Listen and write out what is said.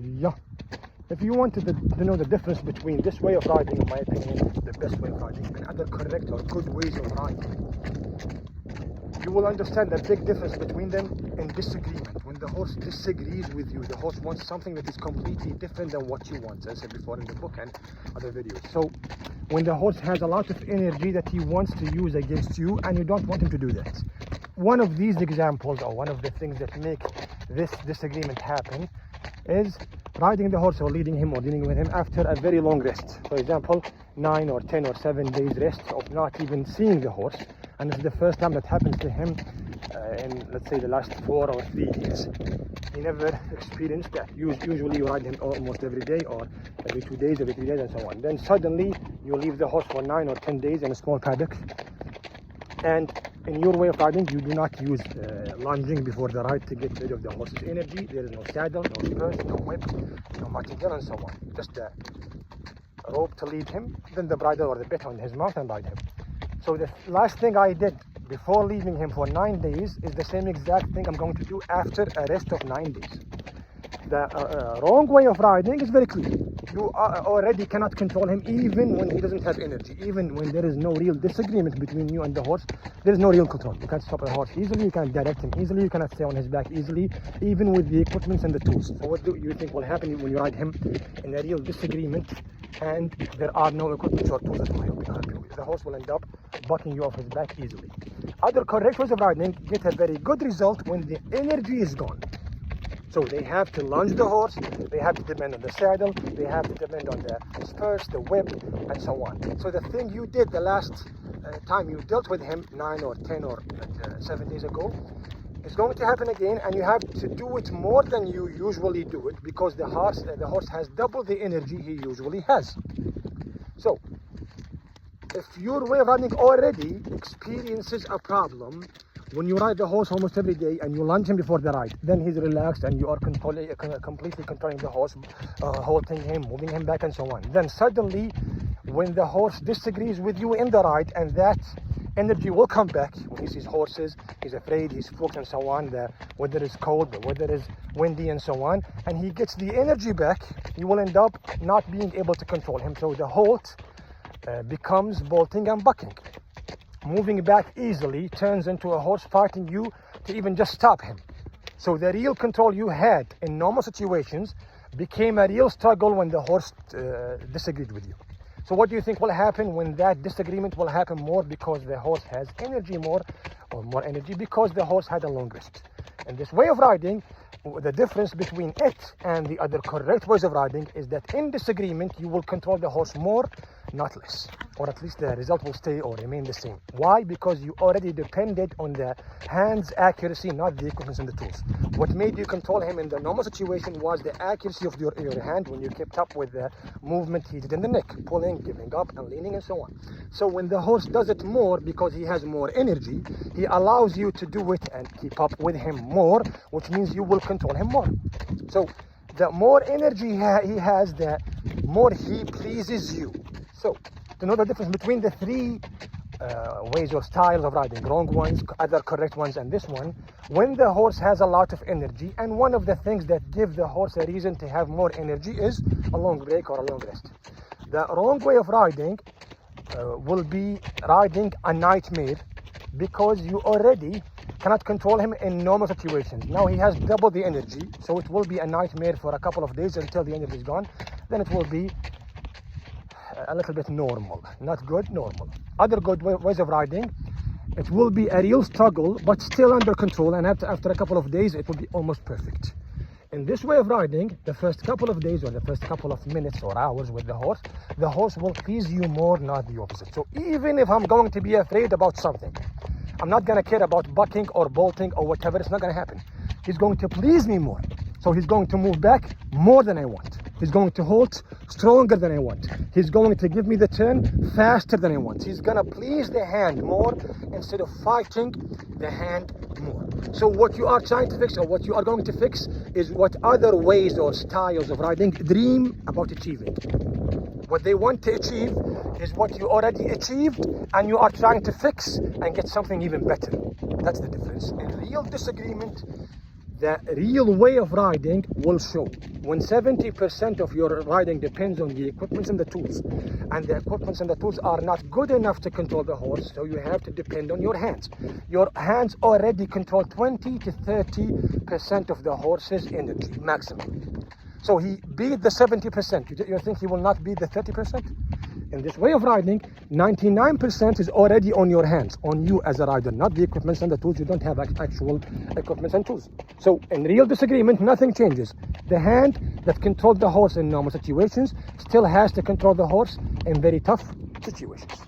yeah. If you wanted to know the difference between this way of riding, in my opinion, the best way of riding, and other correct or good ways of riding, you will understand the big difference between them in disagreement. When the horse disagrees with you, the horse wants something that is completely different than what you want, as I said before in the book and other videos. So when the horse has a lot of energy that he wants to use against you and you don't want him to do that. One of these examples, or one of the things that make this disagreement happen, is riding the horse or leading him or dealing with him after a very long rest. For example, 9 or 10 or 7 days rest of not even seeing the horse, and this is the first time that happens to him in, let's say, the last 4 or 3 years. He never experienced that. Usually you ride him almost every day or every 2 days, every 3 days and so on. Then suddenly you leave the horse for 9 or 10 days in a small paddock, and in your way of riding you do not use lunging before the ride to get rid of the horse's energy. There is no saddle, no spurs, no whip, no martingale and so on. Just a rope to lead him, then the bridle or the bit on his mouth and ride him. So the last thing I did before leaving him for 9 days is the same exact thing I'm going to do after a rest of 9 days. The wrong way of riding is very clear. You already cannot control him even when he doesn't have energy. Even when there is no real disagreement between you and the horse, there is no real control. You can't stop a horse easily, you can't direct him easily, you cannot stay on his back easily, even with the equipment and the tools. So what do you think will happen when you ride him in a real disagreement and there are no equipment or tools that will help you? The horse will end up bucking you off his back easily. Other correct ways of riding get a very good result when the energy is gone. So they have to lunge the horse, they have to depend on the saddle, they have to depend on the spurs, the whip, and so on. So the thing you did the last time you dealt with him, 9 or 10 or 7 days ago, is going to happen again, and you have to do it more than you usually do it, because the horse has double the energy he usually has. So if your way of riding already experiences a problem, when you ride the horse almost every day and you lunge him before the ride, then he's relaxed and you are completely controlling the horse, halting him, moving him back and so on. Then suddenly, when the horse disagrees with you in the ride, and that energy will come back when he sees horses, he's afraid, he's spooked and so on, the weather is cold, the weather is windy and so on, and he gets the energy back, you will end up not being able to control him. So the halt becomes bolting and bucking. Moving back easily turns into a horse fighting you to even just stop him. So the real control you had in normal situations became a real struggle when the horse disagreed with you. So what do you think will happen when that disagreement will happen more because the horse has energy more energy because the horse had a long rest? And this way of riding, the difference between it and the other correct ways of riding is that in disagreement you will control the horse more, not less, or at least the result will stay or remain the same. Why? Because you already depended on the hand's accuracy, not the equipment and the tools. What made you control him in the normal situation was the accuracy of your hand when you kept up with the movement he did in the neck, pulling, giving up and leaning and so on. So when the horse does it more because he has more energy, he allows you to do it and keep up with him more, which means you will control him more. So the more energy he has, the more he pleases you. So to know the difference between the three ways or styles of riding, wrong ones, other correct ones, and this one, when the horse has a lot of energy, and one of the things that give the horse a reason to have more energy is a long break or a long rest. The wrong way of riding will be riding a nightmare because you already cannot control him in normal situations. Now he has double the energy, so it will be a nightmare for a couple of days until the energy is gone. Then it will be a little bit normal, not good, normal. Other good ways of riding, it will be a real struggle, but still under control, and after a couple of days, it will be almost perfect. In this way of riding, the first couple of days or the first couple of minutes or hours with the horse will please you more, not the opposite. So even if I'm going to be afraid about something, I'm not going to care about bucking or bolting or whatever, it's not going to happen. He's going to please me more. So he's going to move back more than I want. He's going to halt stronger than I want. He's going to give me the turn faster than I want. He's going to please the hand more instead of fighting the hand more. So what you are trying to fix, or what you are going to fix, is what other ways or styles of riding dream about achieving. What they want to achieve is what you already achieved, and you are trying to fix and get something even better. That's the difference. In real disagreement, the real way of riding will show. When 70% of your riding depends on the equipment and the tools, and the equipment and the tools are not good enough to control the horse, so you have to depend on your hands. Your hands already control 20 to 30% of the horse's energy maximum. So he beat the 70%. You think he will not beat the 30%? In this way of riding, 99% is already on your hands, on you as a rider, not the equipment and the tools. You don't have actual equipment and tools. So in real disagreement, nothing changes. The hand that controlled the horse in normal situations still has to control the horse in very tough situations.